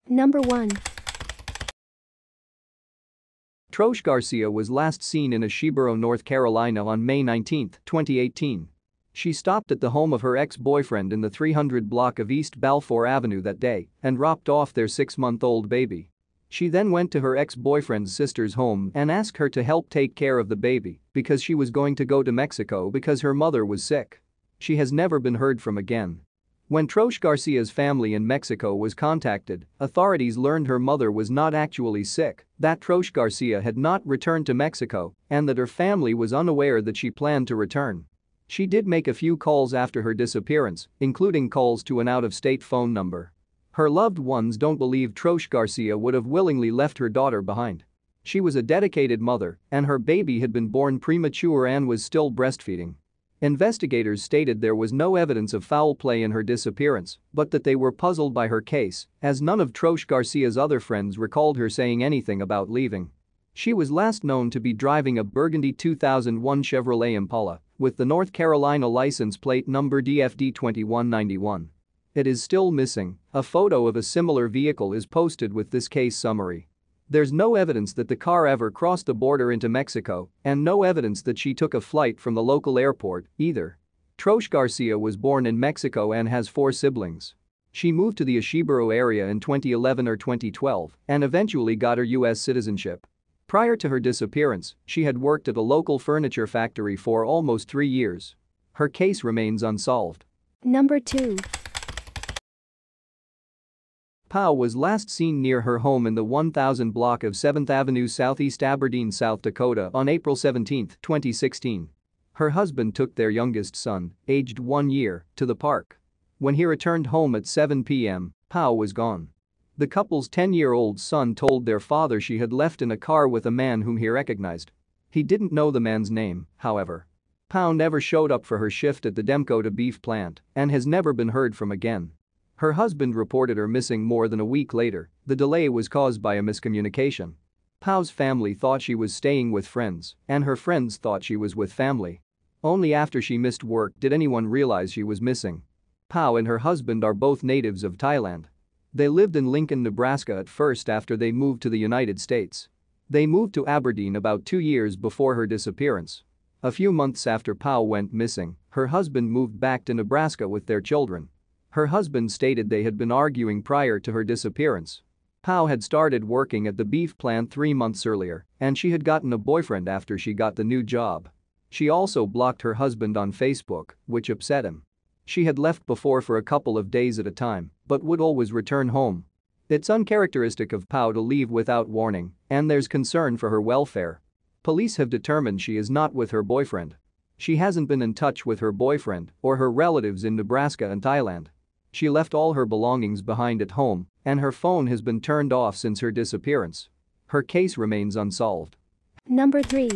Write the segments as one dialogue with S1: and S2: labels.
S1: Number 1.
S2: Troche-Garcia was last seen in Asheboro, North Carolina on May 19, 2018. She stopped at the home of her ex-boyfriend in the 300 block of East Balfour Avenue that day and dropped off their 6-month-old baby. She then went to her ex-boyfriend's sister's home and asked her to help take care of the baby because she was going to go to Mexico because her mother was sick. She has never been heard from again. When Troche-Garcia's family in Mexico was contacted, authorities learned her mother was not actually sick, that Troche-Garcia had not returned to Mexico, and that her family was unaware that she planned to return. She did make a few calls after her disappearance, including calls to an out-of-state phone number. Her loved ones don't believe Troche-Garcia would have willingly left her daughter behind. She was a dedicated mother, and her baby had been born premature and was still breastfeeding. Investigators stated there was no evidence of foul play in her disappearance, but that they were puzzled by her case, as none of Troche-Garcia's other friends recalled her saying anything about leaving. She was last known to be driving a burgundy 2001 Chevrolet Impala with the North Carolina license plate number DFD2191. It is still missing. A photo of a similar vehicle is posted with this case summary. There's no evidence that the car ever crossed the border into Mexico, and no evidence that she took a flight from the local airport, either. Troche-Garcia was born in Mexico and has 4 siblings. She moved to the Asheboro area in 2011 or 2012 and eventually got her U.S. citizenship. Prior to her disappearance, she had worked at a local furniture factory for almost 3 years. Her case remains unsolved.
S1: Number 2.
S2: Pow was last seen near her home in the 1000 block of 7th Avenue Southeast Aberdeen, South Dakota on April 17, 2016. Her husband took their youngest son, aged 1 year, to the park. When he returned home at 7 p.m., Pow was gone. The couple's 10-year-old son told their father she had left in a car with a man whom he recognized. He didn't know the man's name, however. Pow never showed up for her shift at the Demco beef plant and has never been heard from again. Her husband reported her missing more than a week later. The delay was caused by a miscommunication. Pow's family thought she was staying with friends, and her friends thought she was with family. Only after she missed work did anyone realize she was missing. Pow and her husband are both natives of Thailand. They lived in Lincoln, Nebraska at first after they moved to the United States. They moved to Aberdeen about 2 years before her disappearance. A few months after Pow went missing, her husband moved back to Nebraska with their children. Her husband stated they had been arguing prior to her disappearance. Pow had started working at the beef plant 3 months earlier, and she had gotten a boyfriend after she got the new job. She also blocked her husband on Facebook, which upset him. She had left before for a couple of days at a time, but would always return home. It's uncharacteristic of Pow to leave without warning, and there's concern for her welfare. Police have determined she is not with her boyfriend. She hasn't been in touch with her boyfriend or her relatives in Nebraska and Thailand. She left all her belongings behind at home, and her phone has been turned off since her disappearance. Her case remains unsolved.
S1: Number 3.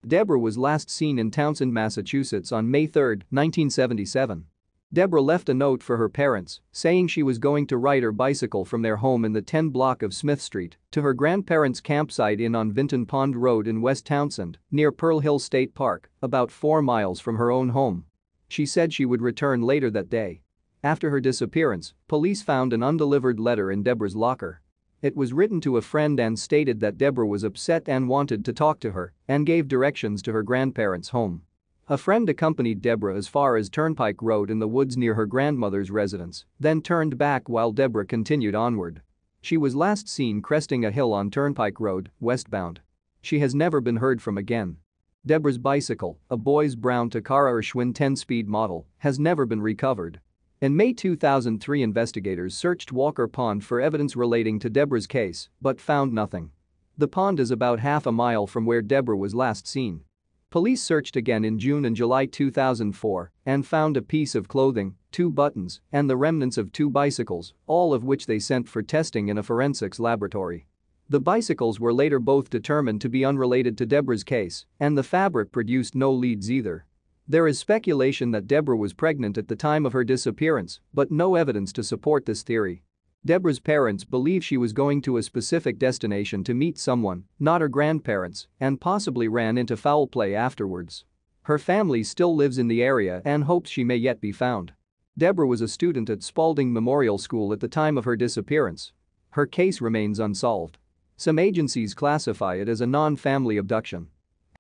S2: Deborah was last seen in Townsend, Massachusetts on May 3, 1977. Deborah left a note for her parents saying she was going to ride her bicycle from their home in the 10 block of Smith Street to her grandparents' campsite inn on Vinton Pond Road in West Townsend, near Pearl Hill State Park, about 4 miles from her own home. She said she would return later that day. After her disappearance, police found an undelivered letter in Deborah's locker. It was written to a friend and stated that Deborah was upset and wanted to talk to her and gave directions to her grandparents' home. A friend accompanied Deborah as far as Turnpike Road in the woods near her grandmother's residence, then turned back while Deborah continued onward. She was last seen cresting a hill on Turnpike Road, westbound. She has never been heard from again. Deborah's bicycle, a boy's brown Takara or Schwinn 10-speed model, has never been recovered. In May 2003, investigators searched Walker Pond for evidence relating to Deborah's case, but found nothing. The pond is about half a mile from where Deborah was last seen. Police searched again in June and July 2004 and found a piece of clothing, 2 buttons, and the remnants of 2 bicycles, all of which they sent for testing in a forensics laboratory. The bicycles were later both determined to be unrelated to Deborah's case, and the fabric produced no leads either. There is speculation that Deborah was pregnant at the time of her disappearance, but no evidence to support this theory. Deborah's parents believe she was going to a specific destination to meet someone, not her grandparents, and possibly ran into foul play afterwards. Her family still lives in the area and hopes she may yet be found. Deborah was a student at Spalding Memorial School at the time of her disappearance. Her case remains unsolved. Some agencies classify it as a non-family abduction.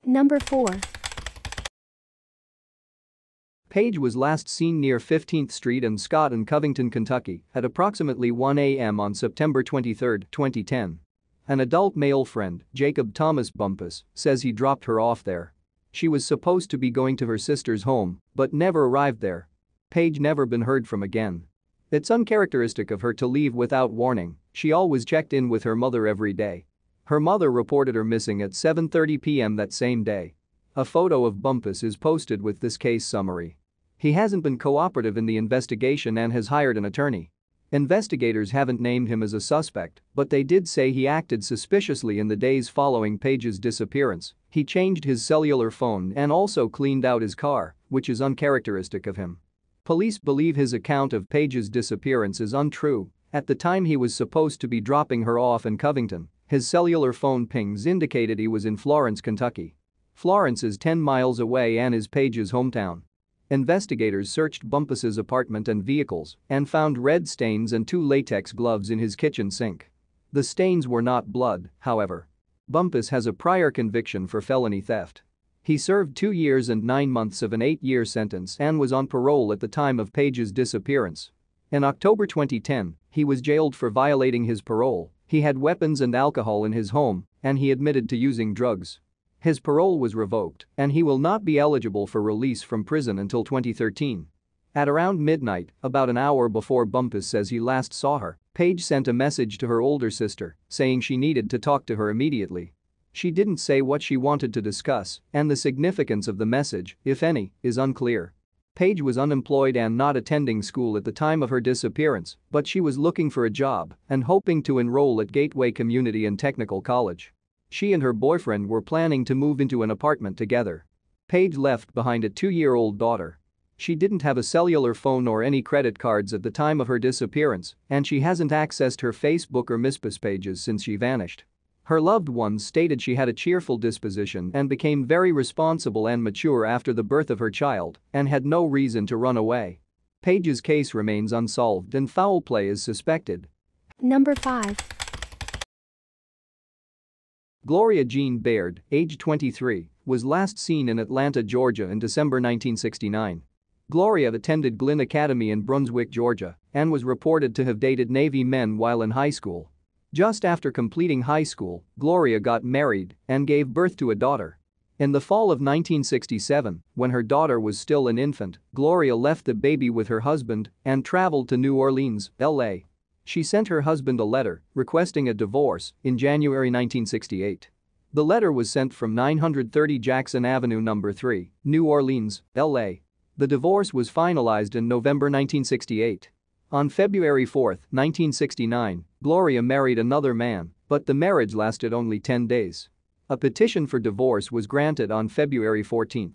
S1: Number 4.
S2: Paige was last seen near 15th Street and Scott in Covington, Kentucky, at approximately 1 a.m. on September 23, 2010. An adult male friend, Jacob Thomas Bumpus, says he dropped her off there. She was supposed to be going to her sister's home, but never arrived there. Paige never been heard from again. It's uncharacteristic of her to leave without warning. She always checked in with her mother every day. Her mother reported her missing at 7:30 p.m. that same day. A photo of Bumpus is posted with this case summary. He hasn't been cooperative in the investigation and has hired an attorney. Investigators haven't named him as a suspect, but they did say he acted suspiciously in the days following Paige's disappearance. He changed his cellular phone and also cleaned out his car, which is uncharacteristic of him. Police believe his account of Paige's disappearance is untrue. At the time he was supposed to be dropping her off in Covington, his cellular phone pings indicated he was in Florence, Kentucky. Florence is 10 miles away and is Paige's hometown. Investigators searched Bumpus's apartment and vehicles and found red stains and 2 latex gloves in his kitchen sink. The stains were not blood, however. Bumpus has a prior conviction for felony theft. He served 2 years and 9 months of an 8-year sentence and was on parole at the time of Paige's disappearance. In October 2010, he was jailed for violating his parole. He had weapons and alcohol in his home, and he admitted to using drugs. His parole was revoked, and he will not be eligible for release from prison until 2013. At around midnight, about an hour before Bumpus says he last saw her, Paige sent a message to her older sister, saying she needed to talk to her immediately. She didn't say what she wanted to discuss, and the significance of the message, if any, is unclear. Paige was unemployed and not attending school at the time of her disappearance, but she was looking for a job and hoping to enroll at Gateway Community and Technical College. She and her boyfriend were planning to move into an apartment together. Paige left behind a 2-year-old daughter. She didn't have a cellular phone or any credit cards at the time of her disappearance, and she hasn't accessed her Facebook or MySpace pages since she vanished. Her loved ones stated she had a cheerful disposition and became very responsible and mature after the birth of her child and had no reason to run away. Paige's case remains unsolved and foul play is suspected.
S1: Number 5.
S2: Gloria Jean Baird, age 23, was last seen in Atlanta, Georgia in December 1969. Gloria attended Glenn Academy in Brunswick, Georgia, and was reported to have dated Navy men while in high school. Just after completing high school, Gloria got married and gave birth to a daughter. In the fall of 1967, when her daughter was still an infant, Gloria left the baby with her husband and traveled to New Orleans, LA. She sent her husband a letter requesting a divorce in January 1968. The letter was sent from 930 Jackson Avenue No. 3, New Orleans, LA. The divorce was finalized in November 1968. On February 4, 1969, Gloria married another man, but the marriage lasted only 10 days. A petition for divorce was granted on February 14.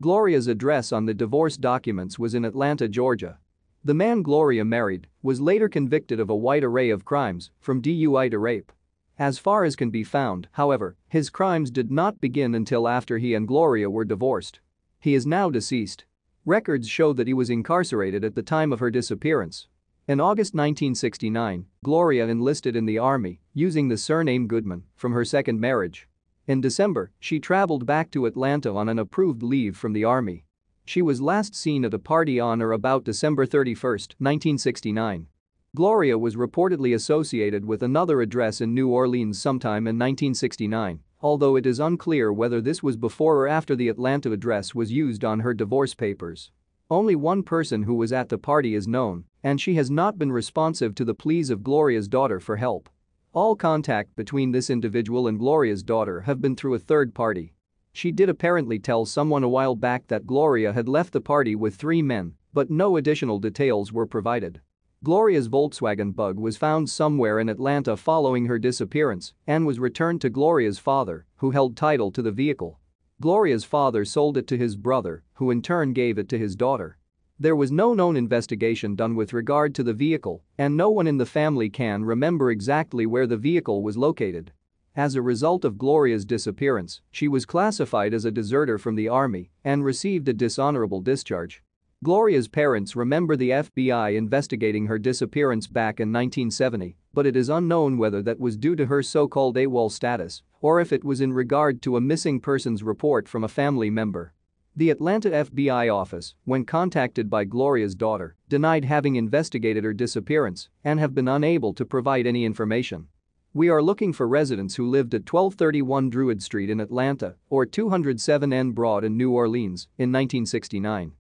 S2: Gloria's address on the divorce documents was in Atlanta, Georgia. The man Gloria married was later convicted of a wide array of crimes, from DUI to rape. As far as can be found, however, his crimes did not begin until after he and Gloria were divorced. He is now deceased. Records show that he was incarcerated at the time of her disappearance. In August 1969, Gloria enlisted in the Army, using the surname Goodman from her second marriage. In December, she traveled back to Atlanta on an approved leave from the Army. She was last seen at a party on or about December 31, 1969. Gloria was reportedly associated with another address in New Orleans sometime in 1969, although it is unclear whether this was before or after the Atlanta address was used on her divorce papers. Only one person who was at the party is known, and she has not been responsive to the pleas of Gloria's daughter for help. All contact between this individual and Gloria's daughter have been through a third party. She did apparently tell someone a while back that Gloria had left the party with 3 men, but no additional details were provided. Gloria's Volkswagen Bug was found somewhere in Atlanta following her disappearance and was returned to Gloria's father, who held title to the vehicle. Gloria's father sold it to his brother, who in turn gave it to his daughter. There was no known investigation done with regard to the vehicle, and no one in the family can remember exactly where the vehicle was located. As a result of Gloria's disappearance, she was classified as a deserter from the Army and received a dishonorable discharge. Gloria's parents remember the FBI investigating her disappearance back in 1970, but it is unknown whether that was due to her so-called AWOL status or if it was in regard to a missing persons report from a family member. The Atlanta FBI office, when contacted by Gloria's daughter, denied having investigated her disappearance and have been unable to provide any information. We are looking for residents who lived at 1231 Druid Street in Atlanta or 207 N Broad in New Orleans in 1969.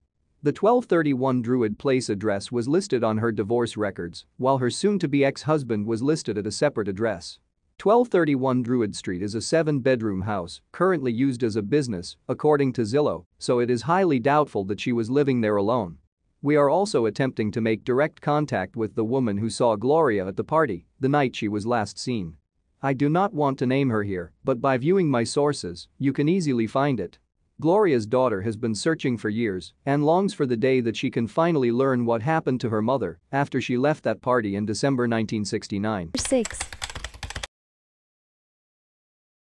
S2: The 1231 Druid Place address was listed on her divorce records, while her soon-to-be ex-husband was listed at a separate address. 1231 Druid Street is a 7-bedroom house currently used as a business, according to Zillow, so it is highly doubtful that she was living there alone. We are also attempting to make direct contact with the woman who saw Gloria at the party the night she was last seen. I do not want to name her here, but by viewing my sources, you can easily find it. Gloria's daughter has been searching for years and longs for the day that she can finally learn what happened to her mother after she left that party in December 1969.
S1: 6.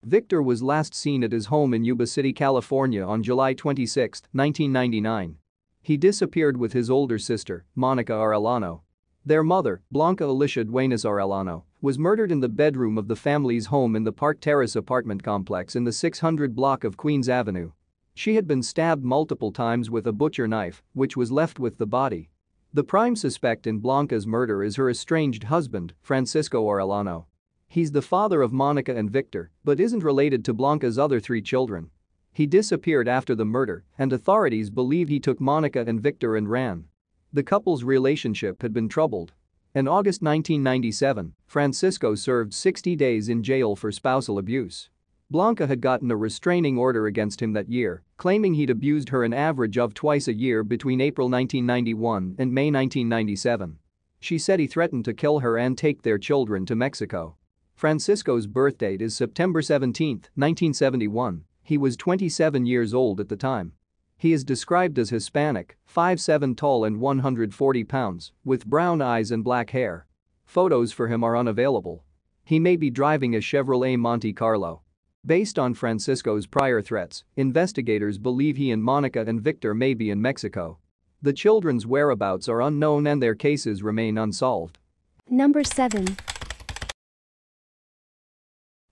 S2: Victor was last seen at his home in Yuba City, California on July 26, 1999. He disappeared with his older sister, Monica Arellano. Their mother, Blanca Alicia Duenas Arellano, was murdered in the bedroom of the family's home in the Park Terrace apartment complex in the 600 block of Queens Avenue. She had been stabbed multiple times with a butcher knife, which was left with the body. The prime suspect in Blanca's murder is her estranged husband, Francisco Arellano. He's the father of Monica and Victor, but isn't related to Blanca's other 3 children. He disappeared after the murder, and authorities believe he took Monica and Victor and ran. The couple's relationship had been troubled. In August 1997, Francisco served 60 days in jail for spousal abuse. Blanca had gotten a restraining order against him that year, claiming he'd abused her an average of twice a year between April 1991 and May 1997. She said he threatened to kill her and take their children to Mexico. Francisco's birthdate is September 17, 1971. He was 27 years old at the time. He is described as Hispanic, 5'7" tall and 140 pounds, with brown eyes and black hair. Photos for him are unavailable. He may be driving a Chevrolet Monte Carlo. Based on Francisco's prior threats, investigators believe he and Monica and Victor may be in Mexico. The children's whereabouts are unknown and their cases remain unsolved.
S1: Number 7.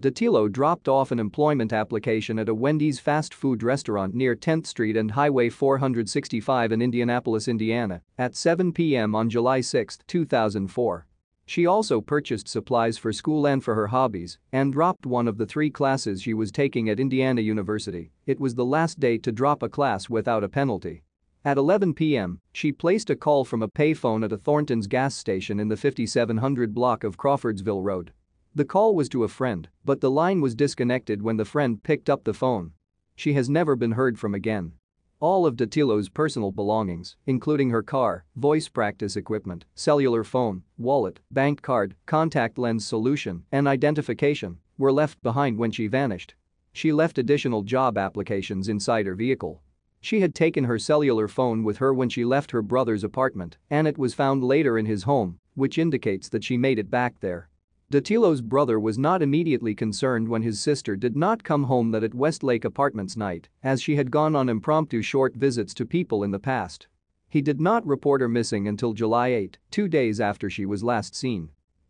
S2: Dattilo dropped off an employment application at a Wendy's fast food restaurant near 10th Street and Highway 465 in Indianapolis, Indiana, at 7 p.m. on July 6, 2004. She also purchased supplies for school and for her hobbies and dropped one of the 3 classes she was taking at Indiana University. It was the last day to drop a class without a penalty. At 11 p.m., she placed a call from a payphone at a Thornton's gas station in the 5700 block of Crawfordsville Road. The call was to a friend, but the line was disconnected when the friend picked up the phone. She has never been heard from again. All of Dattilo's personal belongings, including her car, voice practice equipment, cellular phone, wallet, bank card, contact lens solution, and identification, were left behind when she vanished. She left additional job applications inside her vehicle. She had taken her cellular phone with her when she left her brother's apartment, and it was found later in his home, which indicates that she made it back there. Dattilo's brother was not immediately concerned when his sister did not come home that at Westlake Apartments night, as she had gone on impromptu short visits to people in the past. He did not report her missing until July 8, 2 days after she was last seen.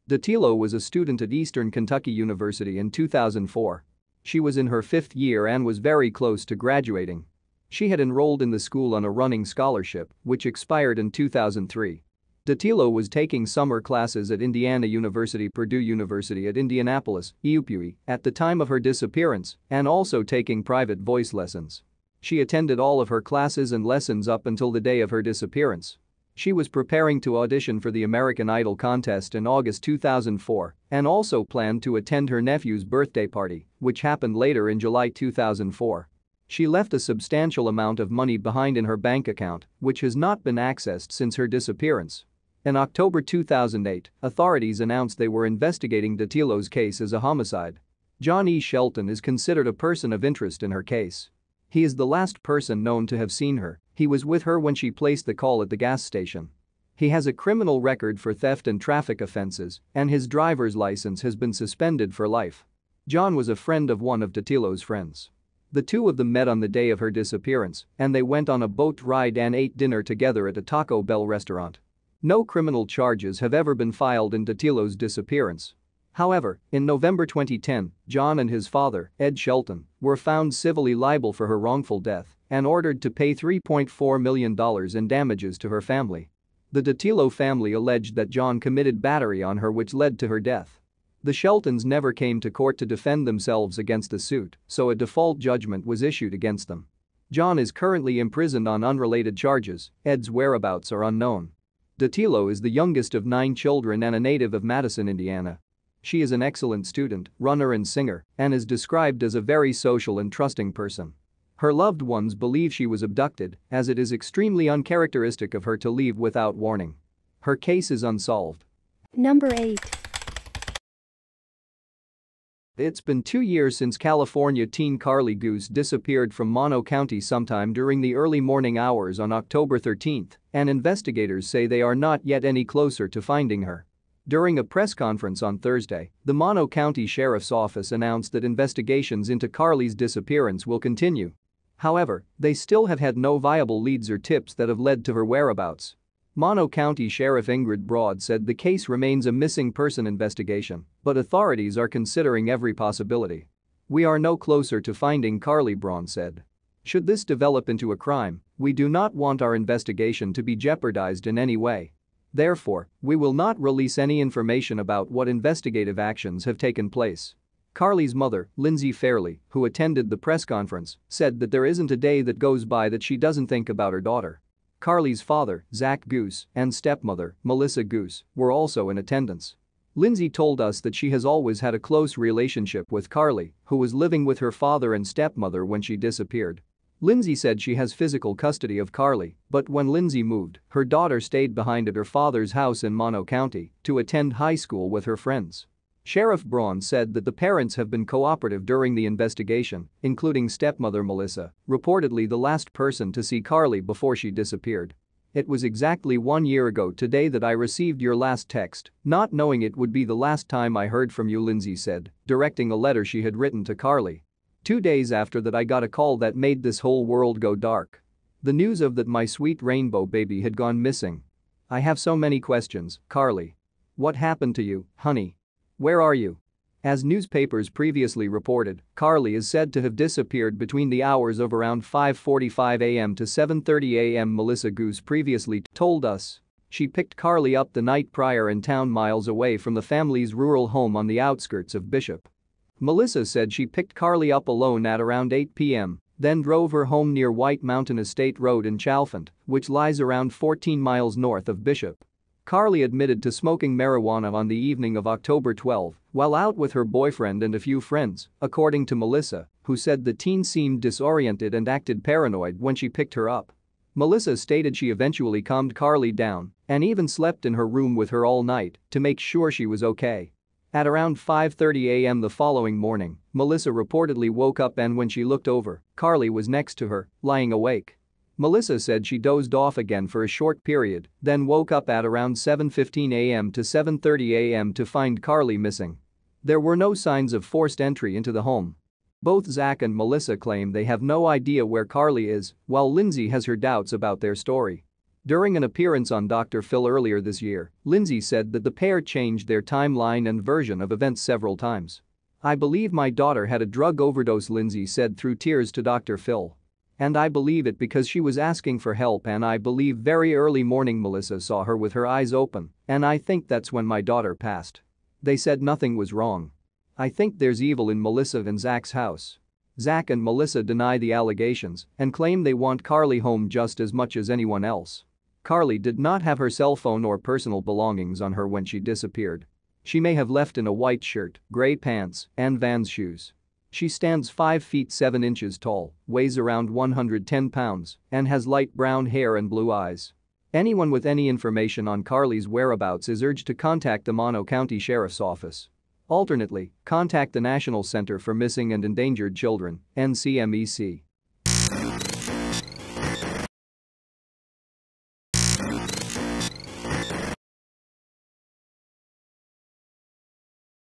S2: Dattilo was a student at Eastern Kentucky University in 2004. She was in her 5th year and was very close to graduating. She had enrolled in the school on a running scholarship, which expired in 2003. Dattilo was taking summer classes at Indiana University, Purdue University at Indianapolis, UPUI, at the time of her disappearance, and also taking private voice lessons. She attended all of her classes and lessons up until the day of her disappearance. She was preparing to audition for the American Idol contest in August 2004 and also planned to attend her nephew's birthday party, which happened later in July 2004. She left a substantial amount of money behind in her bank account, which has not been accessed since her disappearance. In October 2008, authorities announced they were investigating Dattilo's case as a homicide. John E. Shelton is considered a person of interest in her case. He is the last person known to have seen her. He was with her when she placed the call at the gas station. He has a criminal record for theft and traffic offenses, and his driver's license has been suspended for life. John was a friend of one of Dattilo's friends. The two of them met on the day of her disappearance, and they went on a boat ride and ate dinner together at a Taco Bell restaurant. No criminal charges have ever been filed in Dattilo's disappearance. However, in November 2010, John and his father, Ed Shelton, were found civilly liable for her wrongful death and ordered to pay $3.4 million in damages to her family. The Dattilo family alleged that John committed battery on her, which led to her death. The Sheltons never came to court to defend themselves against the suit, so a default judgment was issued against them. John is currently imprisoned on unrelated charges. Ed's whereabouts are unknown. Dattilo is the youngest of 9 children and a native of Madison, Indiana. She is an excellent student, runner and singer, and is described as a very social and trusting person. Her loved ones believe she was abducted, as it is extremely uncharacteristic of her to leave without warning. Her case is unsolved.
S1: Number 8.
S2: It's been 2 years since California teen Carly Goose disappeared from Mono County sometime during the early morning hours on October 13, and investigators say they are not yet any closer to finding her. During a press conference on Thursday, the Mono County Sheriff's Office announced that investigations into Carly's disappearance will continue. However, they still have had no viable leads or tips that have led to her whereabouts. Mono County Sheriff Ingrid Broad said the case remains a missing person investigation, but authorities are considering every possibility. "We are no closer to finding Carly," Braun said. "Should this develop into a crime, we do not want our investigation to be jeopardized in any way. Therefore, we will not release any information about what investigative actions have taken place." Carly's mother, Lindsay Fairley, who attended the press conference, said that there isn't a day that goes by that she doesn't think about her daughter. Carly's father, Zach Goose, and stepmother, Melissa Goose, were also in attendance. Lindsay told us that she has always had a close relationship with Carly, who was living with her father and stepmother when she disappeared. Lindsay said she has physical custody of Carly, but when Lindsay moved, her daughter stayed behind at her father's house in Mono County to attend high school with her friends. Sheriff Braun said that the parents have been cooperative during the investigation, including stepmother Melissa, reportedly the last person to see Carly before she disappeared. "It was exactly 1 year ago today that I received your last text, not knowing it would be the last time I heard from you," Lindsay said, directing a letter she had written to Carly. "2 days after that I got a call that made this whole world go dark. The news of that my sweet rainbow baby had gone missing. I have so many questions, Carly. What happened to you, honey? Where are you?" As newspapers previously reported, Carly is said to have disappeared between the hours of around 5:45 a.m. to 7:30 a.m. Melissa Goose previously told us. She picked Carly up the night prior in town miles away from the family's rural home on the outskirts of Bishop. Melissa said she picked Carly up alone at around 8 p.m., then drove her home near White Mountain Estate Road in Chalfant, which lies around 14 miles north of Bishop. Carly admitted to smoking marijuana on the evening of October 12 while out with her boyfriend and a few friends, according to Melissa, who said the teen seemed disoriented and acted paranoid when she picked her up. Melissa stated she eventually calmed Carly down and even slept in her room with her all night to make sure she was okay. At around 5:30 a.m. the following morning, Melissa reportedly woke up and when she looked over, Carly was next to her, lying awake. Melissa said she dozed off again for a short period, then woke up at around 7:15 a.m. to 7:30 a.m. to find Carly missing. There were no signs of forced entry into the home. Both Zach and Melissa claim they have no idea where Carly is, while Lindsay has her doubts about their story. During an appearance on Dr. Phil earlier this year, Lindsay said that the pair changed their timeline and version of events several times. "I believe my daughter had a drug overdose," Lindsay said through tears to Dr. Phil. "And I believe it because she was asking for help, and I believe very early morning Melissa saw her with her eyes open, and I think that's when my daughter passed. They said nothing was wrong. I think there's evil in Melissa and Zach's house." Zach and Melissa deny the allegations and claim they want Carly home just as much as anyone else. Carly did not have her cell phone or personal belongings on her when she disappeared. She may have left in a white shirt, gray pants, and Vans shoes. She stands 5 feet 7 inches tall, weighs around 110 pounds, and has light brown hair and blue eyes. Anyone with any information on Carly's whereabouts is urged to contact the Mono County Sheriff's Office. Alternately, contact the National Center for Missing and Endangered Children, NCMEC.